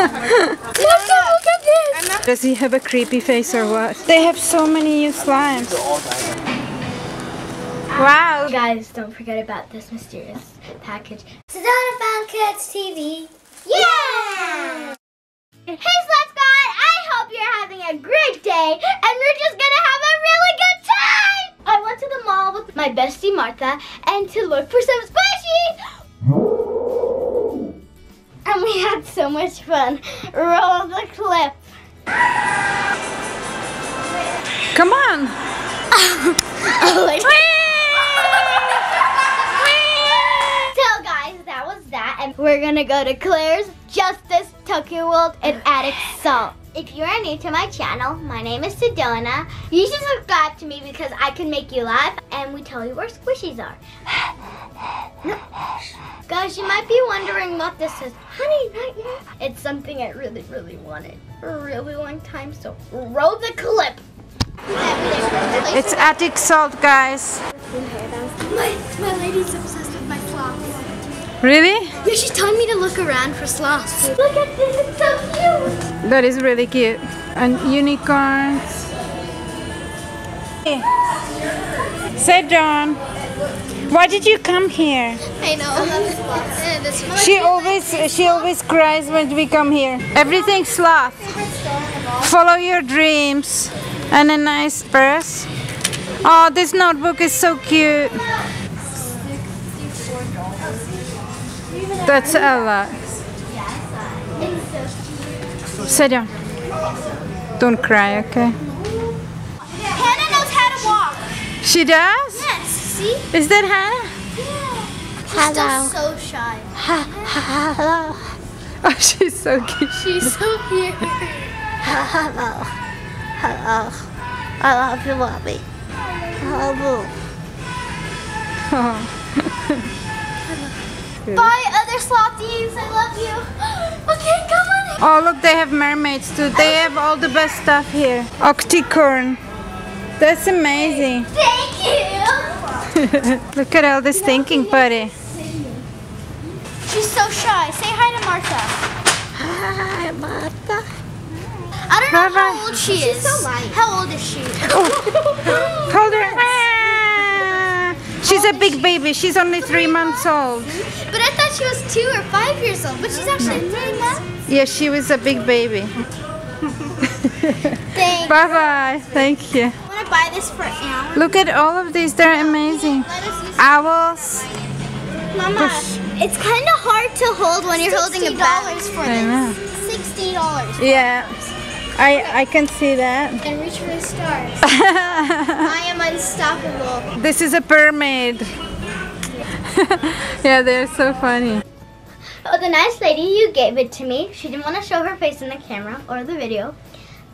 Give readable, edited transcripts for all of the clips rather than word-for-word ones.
Look at this! Does he have a creepy face or what? They have so many new slimes. Wow! Guys, don't forget about this mysterious package. Sedona.s.t TV. Yeah! Hey Sloth Squad! I hope you're having a great day and we're just gonna have a really good time! I went to the mall with my bestie Martha and to look for some squishies! And we had so much fun. Roll the clip. Come on! So guys, that was that, and we're gonna go to Claire's Justice Tokyo World and Attic Salt. If you are new to my channel, my name is Sedona. You should subscribe to me because I can make you laugh and we tell you where squishies are. Guys, you might be wondering what this is. Honey, not yet. It's something I really, really wanted for a really long time, so roll the clip. It's Attic Salt, guys. My lady's obsessed with my sloths. Really? Yeah, she's telling me to look around for sloths. Look at this, it's so cute. That is really cute. And unicorns. Hey. Sedona, why did you come here? I know. She always cries when we come here. Everything sloth. Follow your dreams. And a nice purse. Oh, this notebook is so cute. That's a lot. Sit down. Don't cry, okay? Hannah knows how to walk. She does? Yes, see? Is that Hannah? Yeah. She's still so shy. Hello. Oh, she's so cute. She's so cute. Hello. Hello. I love you, Mommy. Hello. Bye, other slothies. I love you. Okay, come on. Oh, look, they have mermaids too. They have all the best stuff here. Octicorn. That's amazing. Thank you. Look at all this thinking, buddy. She's so shy. Say hi to Martha. Hi, Martha. I don't know Bye-bye. how old she is. She's so light. How old is she? Hold her. Ah. She's a big baby. She's only 3 months old. But I thought she was 2 or 5 years old. But she's actually 3 months. Yeah, she was a big baby. Thanks. Bye-bye. Thank you. I want to buy this for Anne. Look at all of these. They're amazing. Let us use Owls. Mama, it's kind of hard to hold when you're holding a bag. For I know. $60. Yeah. I can see that. And reach for the stars. I am unstoppable. This is a mermaid. Yeah, they're so funny. Oh, the nice lady, you gave it to me. She didn't want to show her face in the camera or the video,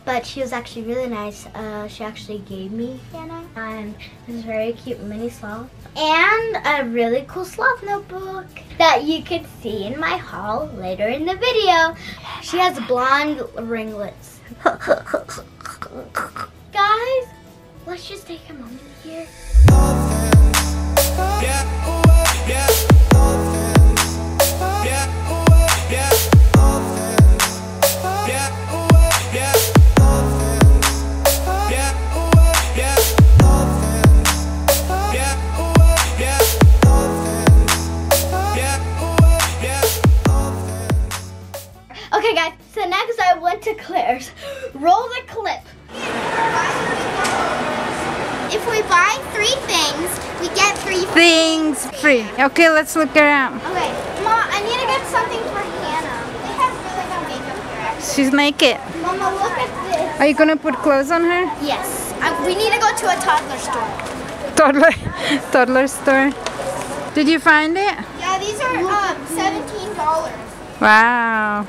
but she was actually really nice. She actually gave me Hannah, and this very cute mini sloth, and a really cool sloth notebook that you could see in my haul later in the video. She has blonde ringlets. Guys, let's just take a moment here. Okay guys, so next I went to Claire's. Roll the clip. If we buy 3 things, we get 3 Things free. Okay, let's look around. Okay, Mom, I need to get something for Hannah. They have really good makeup here actually. She's naked. Mama, look at this. Are you gonna put clothes on her? Yes, we need to go to a toddler store. Toddler store. Did you find it? Yeah, these are $17. Wow.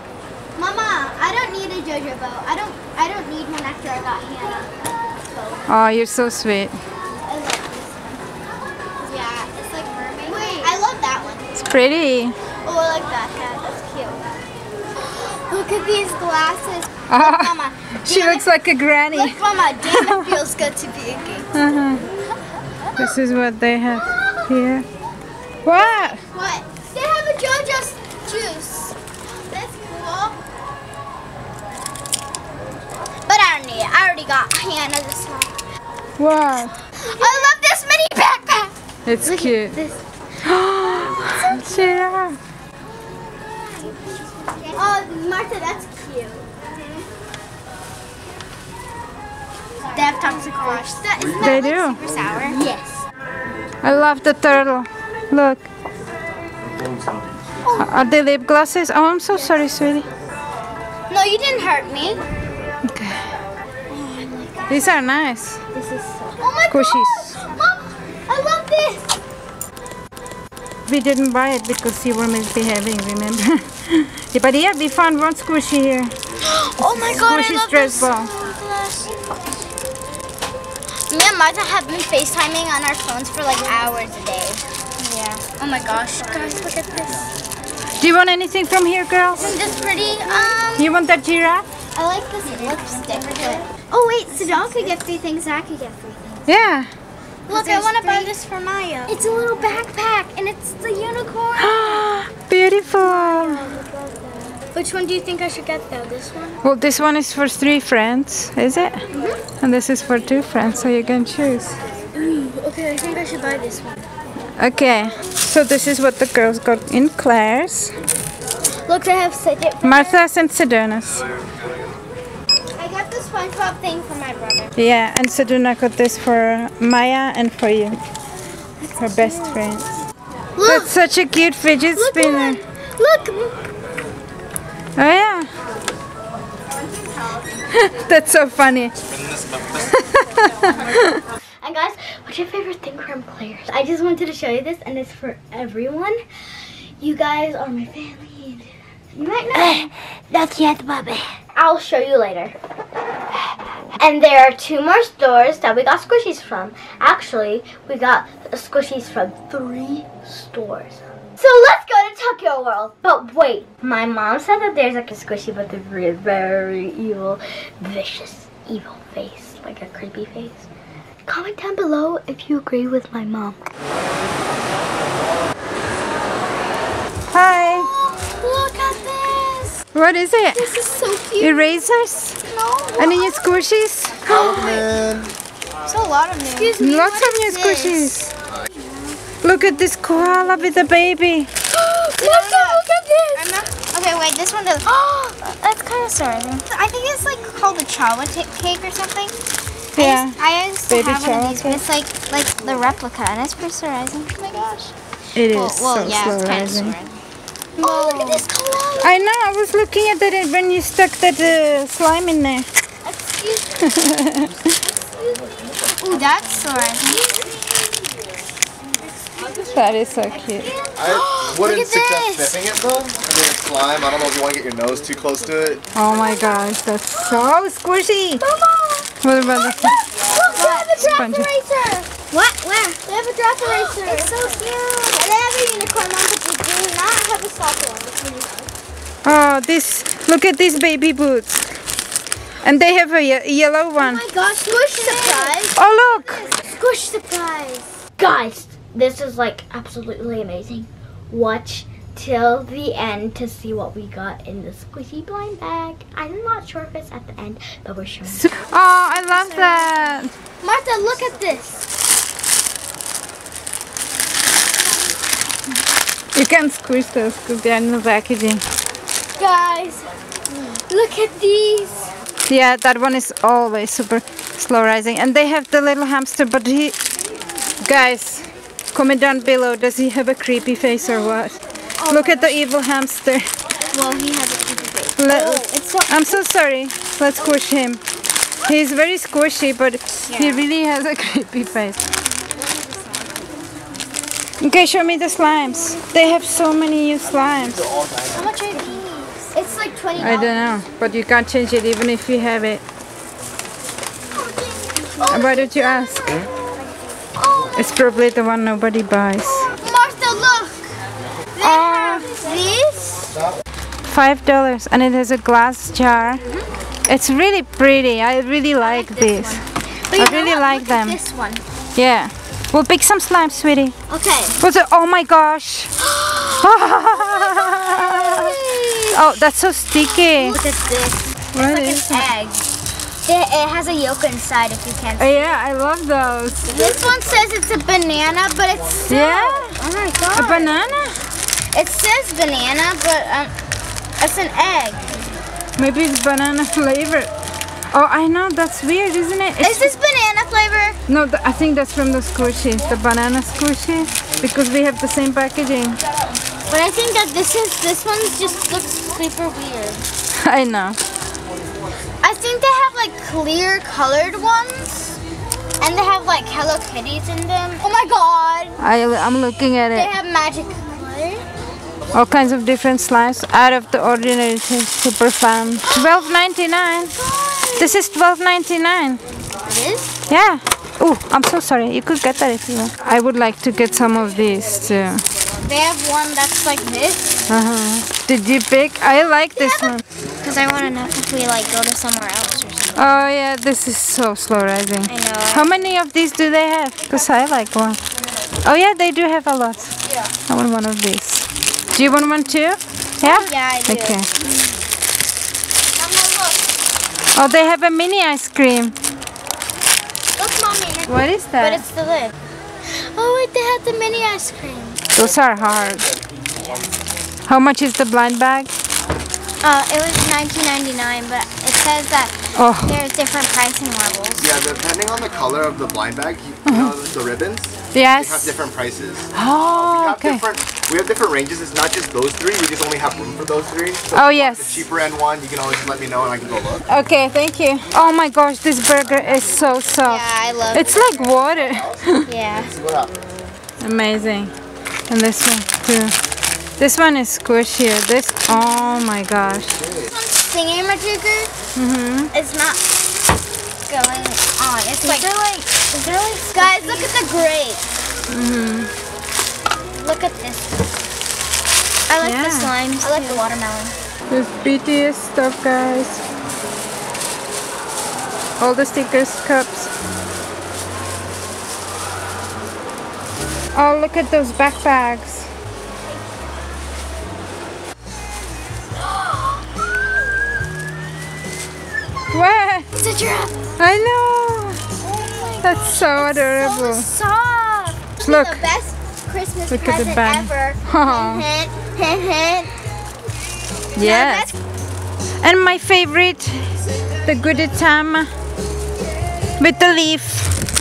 Mama, I don't need a JoJo bow. I don't need one after I got Hannah. Oh, you're so sweet. I love this one. Yeah, it's like mermaid. Wait, I love that one. It's pretty. Oh, I like that hat. That's cute. Look at these glasses. Oh, Look, Mama. she damn looks it- like a granny. Look, Mama. Damn, it feels good to be a geek. This is what they have here. What? What? They have a JoJo's juice. That's cool. already got Hannah this one. Wow. I love this mini backpack. It's cute. This. Giraffe. Oh, Martha, that's cute. They have toxic wash. They do. Super sour. Yes. I love the turtle. Look. Are they lip glosses? Oh, I'm so sorry, sweetie. No, you didn't hurt me. Okay. These are nice. This is so. Oh my Squishies. gosh, Mom, I love this. We didn't buy it because you were misbehaving, remember? Yeah, but yeah, we found one squishy here. Oh my god, Squishy I love stress this. ball. Me and Martha have been FaceTiming on our phones for like hours a day. Yeah. Oh my gosh, guys, look at this. Do you want anything from here, girls? Isn't this pretty? You want that giraffe? I like this lipstick. Oh wait, Sedona could get 3 things, I could get 3 things. Yeah. Look, I want to buy this for Maya. It's a little backpack, and it's the unicorn. Beautiful. Which one do you think I should get though? This one? Well, this one is for 3 friends, is it? Mm-hmm. And this is for 2 friends, so you can choose. Ooh, okay, I think I should buy this one. Okay, so this is what the girls got in Claire's. Look, they have Sedona. Martha's and Sedona's. I got the SpongeBob thing for my brother. Yeah, and Sedona got this for Maya and for you. Her best friends. Look, That's such a cute fidget spinner. look. Oh yeah. That's so funny. And guys, what's your favorite thing from Claire's? I just wanted to show you this, and it's for everyone. You guys are my family. You might know. Not yet, Bobby. I'll show you later. And there are 2 more stores that we got squishies from. Actually, we got squishies from 3 stores. So let's go to Tokyo World. But wait, my mom said that there's like a squishy with a very evil, vicious, evil face. Like a creepy face. Comment down below if you agree with my mom. Hi. Look at this. What is it? This is so cute. Erasers? No. Any new squishies? There's a lot of new. Excuse me. Lots of new squishies. Look at this koala with the baby. Look at this. Okay, wait, this one does. Oh, that's kind of sorry. I think it's like called a chocolate cake or something. Yeah. I used to Baby have one of these, but chocolate. it's like the replica, and it's pasteurizing. Oh my gosh. It is Well, so yeah, slow it's kind of rising. sweaty. Oh, look at this koala. I know, I was looking at it when you stuck that slime in there. Excuse me. Ooh, that's so rising. That is so cute. I wouldn't Look at suggest this. sniffing it though. I mean, it's slime. I don't know if you want to get your nose too close to it. Oh my gosh, that's so squishy. Mama! What about this one? Look, they have a draft Spongy. eraser. What? Where? They have a draft eraser. It's so cute. And they have a unicorn one, but they do not have a sloth one. It's really cool. Oh, look at these baby boots. And they have a yellow Oh one. my gosh, squish surprise. Oh look! Squish surprise. Guys, this is like absolutely amazing. Watch till the end to see what we got in the squishy blind bag. I'm not sure if it's at the end, but we're showing you. Oh, I love that. Martha, look at this. You can squish those because they are in the packaging. Guys, look at these. Yeah, that one is always super slow rising. And they have the little hamster, but guys, comment down below, does he have a creepy face or what? Oh Look at the evil hamster. Well, he has a creepy face. It's so I'm so sorry. Let's squish him. He's very squishy, but he really has a creepy face. Okay, show me the slimes. They have so many new slimes. How much are these? It's like $20. I don't know, but you can't change it even if you have it. Why did you ask? It's probably the one nobody buys. Martha, look. They have this. $5, and it has a glass jar. It's really pretty. I really like these. But I you know really what? like Look at them. this one. Yeah. We'll pick some slime, sweetie. Okay. What's it? Oh my gosh. Oh, that's so sticky. Look at this. What It's is like an egg. It has a yolk inside if you can't Oh, see. yeah, I love those. This one says it's a banana, but it's still... Yeah? Oh my god. A banana? It says banana, but it's an egg. Maybe it's banana flavor. Oh, I know, that's weird, isn't it? Is this banana flavor? No, I think that's from the Squishies, the banana Squishies, because we have the same packaging. But I think that this one just looks super weird. I know. I think they have like clear colored ones, and they have like Hello Kitties in them. Oh my god! I'm looking at They it. have magic color. All kinds of different slimes, out of the ordinary, super fun. $12.99. This is $12.99. It is? Yeah. Oh, I'm so sorry. You could get that if you want. I would like to get some of these too. They have one that's like this. Did you pick? I like this one. Because I want to know if we like go to somewhere else or something. Oh yeah, this is so slow rising. I know. How many of these do they have? Because I like one. Oh yeah, they do have a lot. Yeah. I want one of these. Do you want one too? Yeah? Yeah, I do. Okay. Oh, they have a mini ice cream. Look, Mommy. What is that? But it's the lid. Oh wait, they have the mini ice cream. Those are hard. How much is the blind bag? It was $19.99, but it says that there's different pricing levels. Yeah, depending on the color of the blind bag, you know, the ribbons, Yes. they have different prices. Oh, okay. We have different ranges. It's not just those three. We just only have room for those three. So Oh, if you want yes. the cheaper end one, you can always let me know and I can go look. Okay, thank you. Oh my gosh, this burger is so soft. Yeah, I love It's like water. it. Yeah. See what up? Amazing. And this one too. This one is squishier. This, oh my gosh. Singing majigger. It's not going on. It's like, guys, look at the grape. Look at this. I like the slimes. I like the watermelon. This BTS stuff, guys. All the stickers, cups. Oh, look at those backpacks. What? It's a giraffe. I know. That's so adorable. Soft. Look. The best Christmas Look at the present band. ever. Oh. Hint, hint, hint. Yes. And my favorite, the Goody Tam with the leaf.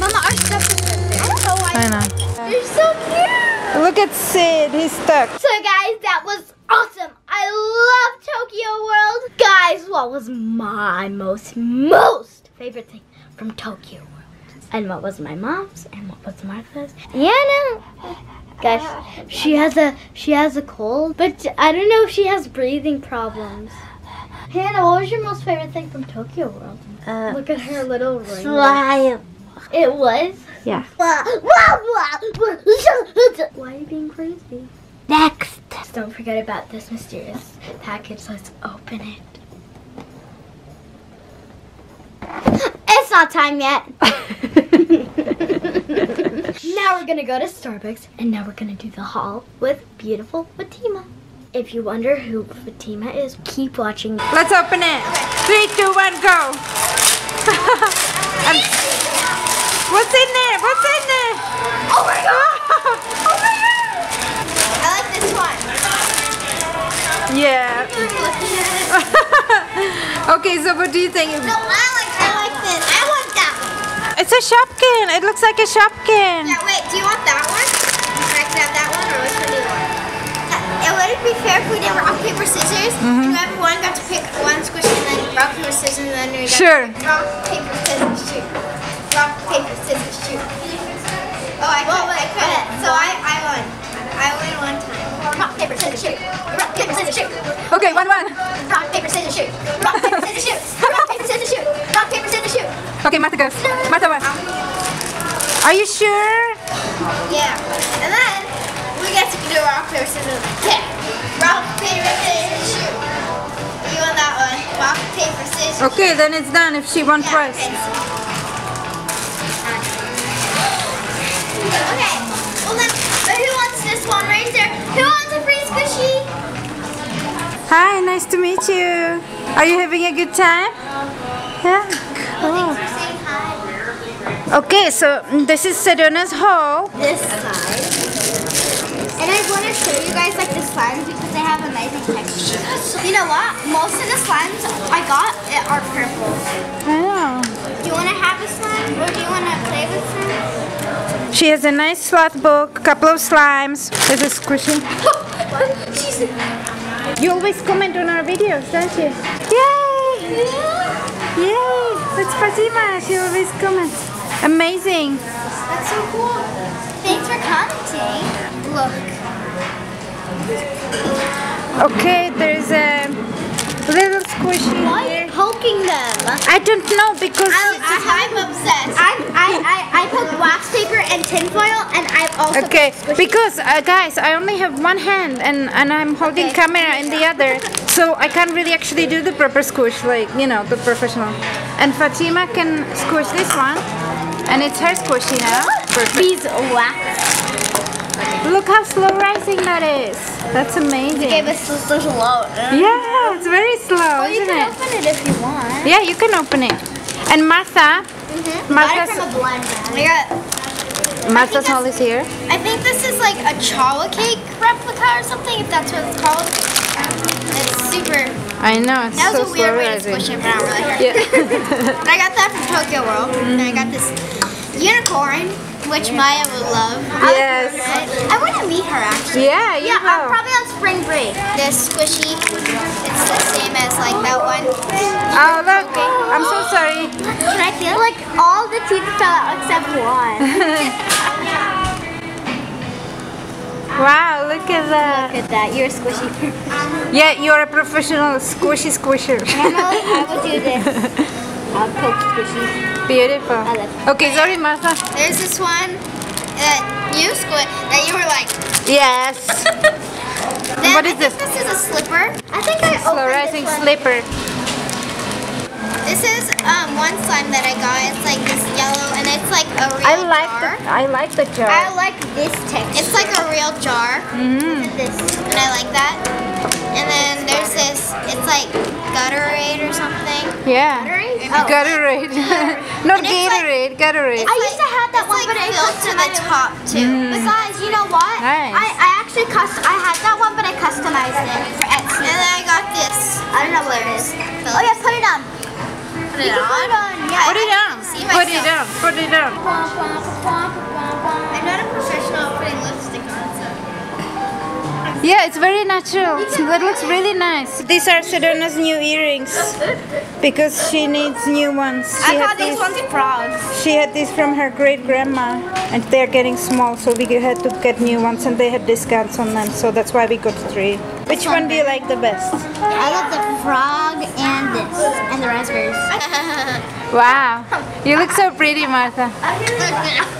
Mama, our stuff is different. I don't know why. I know. They're so cute. Look at Sid, he's stuck. So guys, that was awesome. I love Tokyo World. Guys, what was my most favorite thing from Tokyo World? And what was my mom's? And what was Martha's? Yeah, no. Guys, she has a cold, but I don't know if she has breathing problems. Hannah, what was your most favorite thing from Tokyo World? Look at her little ring. Slime. It was? Yeah. Why are you being crazy? Next. Don't forget about this mysterious package. Let's open it. It's not time yet. Now we're gonna go to Starbucks and now we're gonna do the haul with beautiful Fatima. If you wonder who Fatima is, keep watching. Let's open it. 3, 2, 1, go. What's in there? What's in there? Oh my god! Oh my god! I like this one. Yeah. Okay, so what do you think? No, I like this. I want that one. It's a Shopkin. It looks like a Shopkin. Yeah, wait, do you want that one? I can have that one, or which one do you want? Would it be fair if we did rock, paper, scissors? And whoever won got to pick one squishy and then rock, paper, scissors, and then we got Sure. to rock, paper, scissors, shoot. Rock, paper, scissors, shoot. Oh, I couldn't. So I won. I win one time. Rock, paper, scissors, shoot. Rock, paper, scissors, shoot. Okay, 1, 1. Rock, paper, scissors, shoot. Rock, paper, scissors, shoot. Rock, paper, scissors, shoot. Rock, paper, scissors, shoot. Okay, Martha goes. Martha won. Are you sure? Yeah. And then we get to do rock, paper, scissors. Yeah. Rock, paper, scissors, shoot. You won that one. Rock, paper, scissors. Okay, then it's done if she won twice. Okay. Well then, who wants this one right there? Who wants a free squishy? Hi, nice to meet you. Are you having a good time? Yeah. Thanks for saying hi. Okay, so this is Sedona's haul. This side. And I want to show you guys like the slimes because they have amazing texture. You know what? Most of the slimes I got are purple. I know. Do you want to have a slime or do you want to play with slime? She has a nice sloth book, a couple of slimes. This is Squishy. You always comment on our videos, don't you? Yay! Yay! That's Fatima. She always comments. Amazing. That's so cool. Thanks for commenting. Look. Okay, there's a little squishy Why are here. you poking them? I don't know because I'm obsessed. I put wax paper and tinfoil, and I've also okay, put squishy. because guys, I only have one hand and I'm holding camera in the other, so I can't really actually do the proper squish, like, you know, the professional. And Fatima can squish this one, and it's her squishy now. Perfect. These wax. Look how slow rising that is. That's amazing. Okay, but so slow. Yeah, it's very slow, Well, you isn't can it? open it if you want. Yeah, you can open it. And Martha, Got it Martha's, from a blender. Martha's haul is here. I think this is like a chocolate cake replica or something, if that's what it's called. It's super. I know, it's That so was a weird slow way to rising. squish it, but I don't really care. Yeah. But I got that from Tokyo World. And I got this unicorn, which Maya would love. Yes. I want to meet her actually. Yeah, you Yeah, will. probably on spring break. This squishy, it's the same as like that one. Oh, look. I'm so sorry. Can I feel? Like all the teeth fell out except one. Wow, look at that. Look at that. You're a squishy. Yeah, you're a professional squishy squisher. I will do this. I'll poke squishies. Beautiful. Okay, sorry, Martha. There's this one that you that you were like. Yes. Then What is I think this? This is a slipper. I think I Slow opened rising this one. slipper. This is one slime that I got. It's like this yellow, and it's like a real jar. I like the jar. I like this texture. It's like a real jar. This, and I like that. And then there's this. It's like Gatorade or something. Yeah. Gatorade? Oh. Gatorade. Not And it's Gatorade, Gatorade. I used to have that one, but it filled to the top too. But guys, you know what? Nice. I actually I had that one, but I customized it for Etsy. And then I got this. I don't know what it is. Oh yeah, put it on. Put it on. Yeah. Put it down. Put it down. Put it down. I'm not a professional at putting lipstick on, so. Yeah, it's very natural. That looks really nice. These are Sedona's new earrings because she needs new ones. I got these ones frogs. She had these from her great grandma, and they're getting small, so we had to get new ones, and they had discounts on them, so that's why we got 3. Which one do you like the best? I got the frog and this, and the raspberries. Wow, you look so pretty, Martha.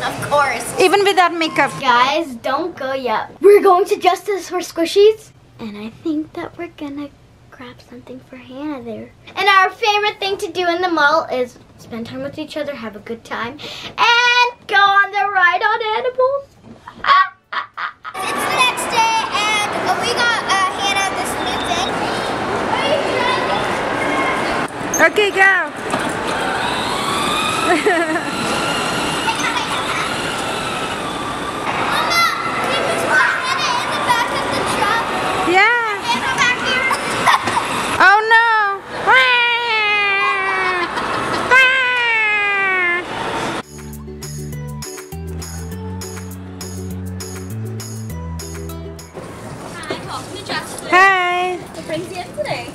Of course. Even without makeup. Guys, don't go yet. We're going to Justice for Squishies, and I think that we're gonna grab something for Hannah there. And our favorite thing to do in the mall is spend time with each other, have a good time, and go on the ride on animals. It's the next day, and we got Hannah this new thing. Okay, go. Mama, can you put Hannah in the back of the truck? Yeah. Hannah back here. Oh no. Hi. What brings you in today?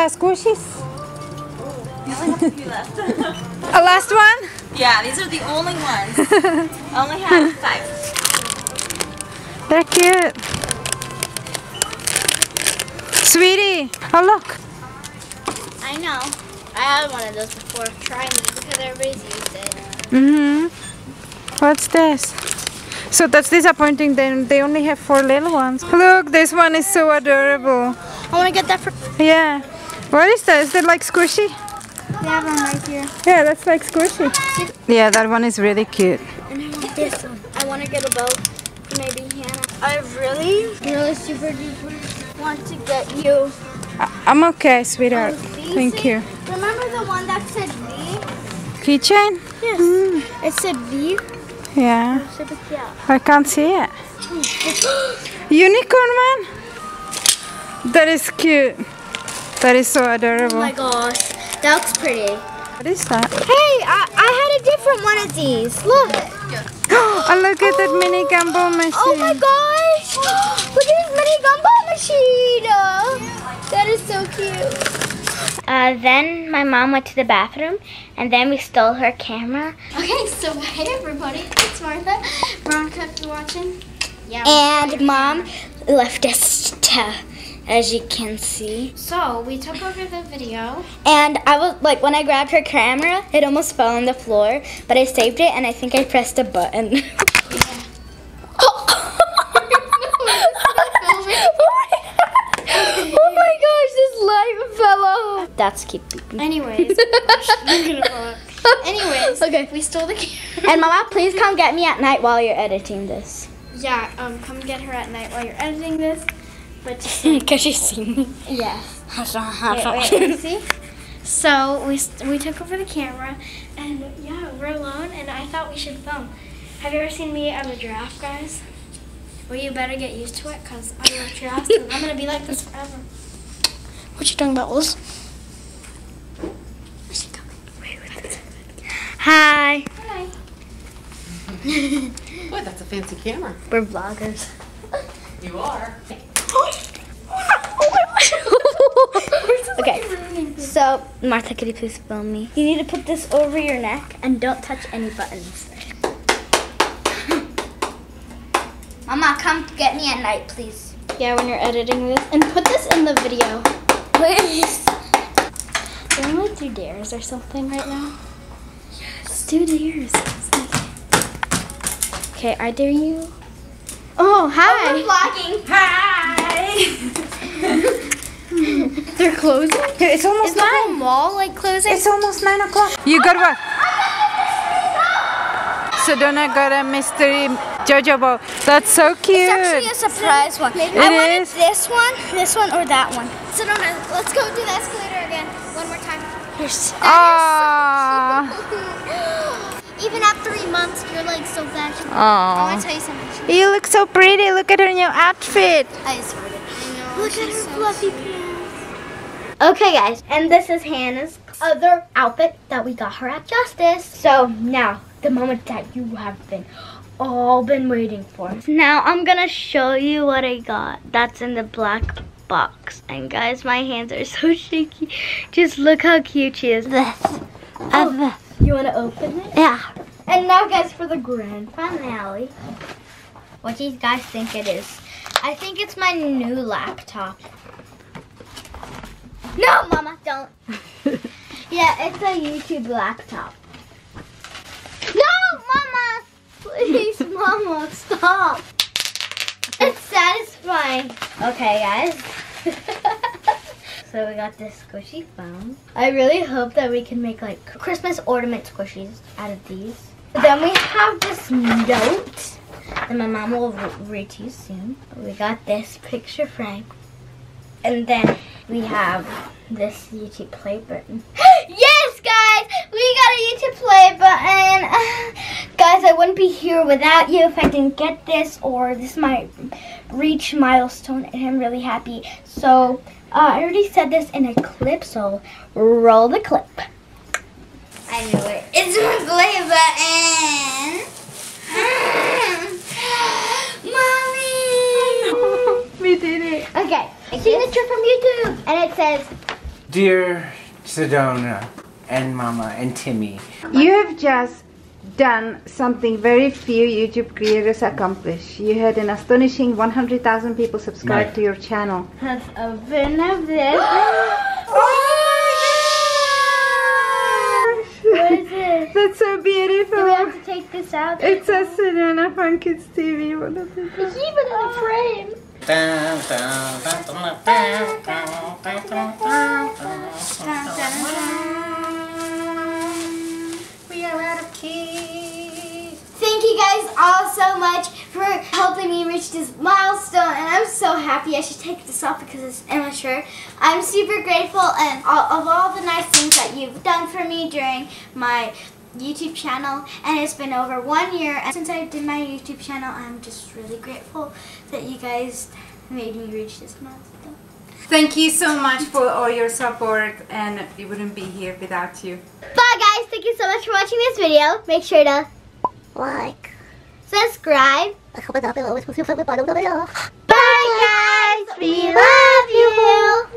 Squishies. We only have a few left. A last one? Yeah, these are the only ones. I only have 5. They're cute. Sweetie. Oh look. I know. I had one of those before. Try me because everybody's used it. What's this? So that's disappointing. Then they only have 4 little ones. Look, this one is so adorable. I want to get that for. Yeah. What is that? Is that like squishy? They have one right here. Yeah, that's like squishy. Yeah, that one is really cute. And I want this one. I want to get a bow for maybe Hannah. I really super duper want to get you. I'm okay, sweetheart. these Thank you. Remember the one that said V? Keychain? Yes. It said V. Yeah. I can't see it. Unicorn man? That is cute. That is so adorable. Oh my gosh, that looks pretty. What is that? Hey, I had a different one of these. Look. Oh, look at that mini gumball machine. Oh my gosh. Look at this mini gumball machine. That is so cute. Then my mom went to the bathroom, and then we stole her camera. Okay, so hey everybody, it's Martha. Veronika, if you're watching. Yeah. And mom left us to, as you can see. So we took over the video. And I was like, when I grabbed her camera, it almost fell on the floor, but I saved it, and I think I pressed a button. Oh my gosh, this light fell off. That's keep beeping. Anyways. Anyways, Okay. we stole the camera. And mama, please come get me at night while you're editing this. Yeah, come get her at night while you're editing this. But just Because she's seen me. yeah. Wait, see? So we took over the camera, and yeah, we're alone, and I thought we should film. Have you ever seen me at a giraffe, guys? Well, you better get used to it, because I love giraffes, and I'm going to be like this forever. What you talking about, Liz? Where's she coming? Hi. Hi. Boy, that's a fancy camera. We're vloggers. You are. Okay, so Martha, could you please film me? You need to put this over your neck and don't touch any buttons. Mama, come get me at night, please. Yeah, when you're editing this, and put this in the video. Please. Can we like do dares or something right now? Yes. Do dares. Okay, I dare you. Oh, hi. We're vlogging. They're closing? It's almost Is the whole mall like closing? It's almost 9 o'clock. You got what? Sedona got a mystery JoJo ball. That's so cute. It's actually a surprise one. It I wanted is. this one, or that one. Sedona, let's go do the escalator again. One more time. Aww. Even at 3 months, you're like so fashionable. I Aww. want to tell you something. You look so pretty. Look at her new outfit. I just heard it. I know. Look at her so fluffy pants. Okay, guys, and this is Hannah's other outfit that we got her at Justice. So now, the moment that you have all been waiting for. Now I'm gonna show you what I got. That's in the black box. And guys, my hands are so shaky. Just look how cute she is. You wanna open it? Yeah. And now, guys, for the grand finale. What do you guys think it is? I think it's my new laptop. No, Mama, don't. Yeah, it's a YouTube laptop. No, Mama! Please, Mama, stop. It's satisfying. Okay, guys. So we got this squishy phone. I really hope that we can make like Christmas ornament squishies out of these. Then we have this note that my mom will read to you soon. We got this picture frame. And then we have this YouTube play button. Yes, guys! We got a YouTube play button! Guys, I wouldn't be here without you if I didn't get this, or this might reach milestone, and I'm really happy. So, I already said this in a clip, so roll the clip. I knew it. It's my play button! Mommy! We did it. Okay, signature from YouTube, and it says, Dear Sedona and Mama and Timmy, You have just done something very few YouTube creators accomplish. You had an astonishing 100,000 people subscribe to your channel. let's open up this. What is this? That's so Do we beautiful. have to take this out? It says Sedona Fun Kids TV. What does it say? Keep it in the frame. We are out of keys. Thank you guys all so much for helping me reach this milestone, and I'm so happy. I should take this off because it's immature. I'm super grateful and of all the nice things that you've done for me during my YouTube channel, and it's been over 1 year. And since I did my YouTube channel, I'm just really grateful that you guys made me reach this milestone. Thank you so much for all your support, and we wouldn't be here without you. Bye guys, thank you so much for watching this video. Make sure to like, subscribe. Bye guys, we love you.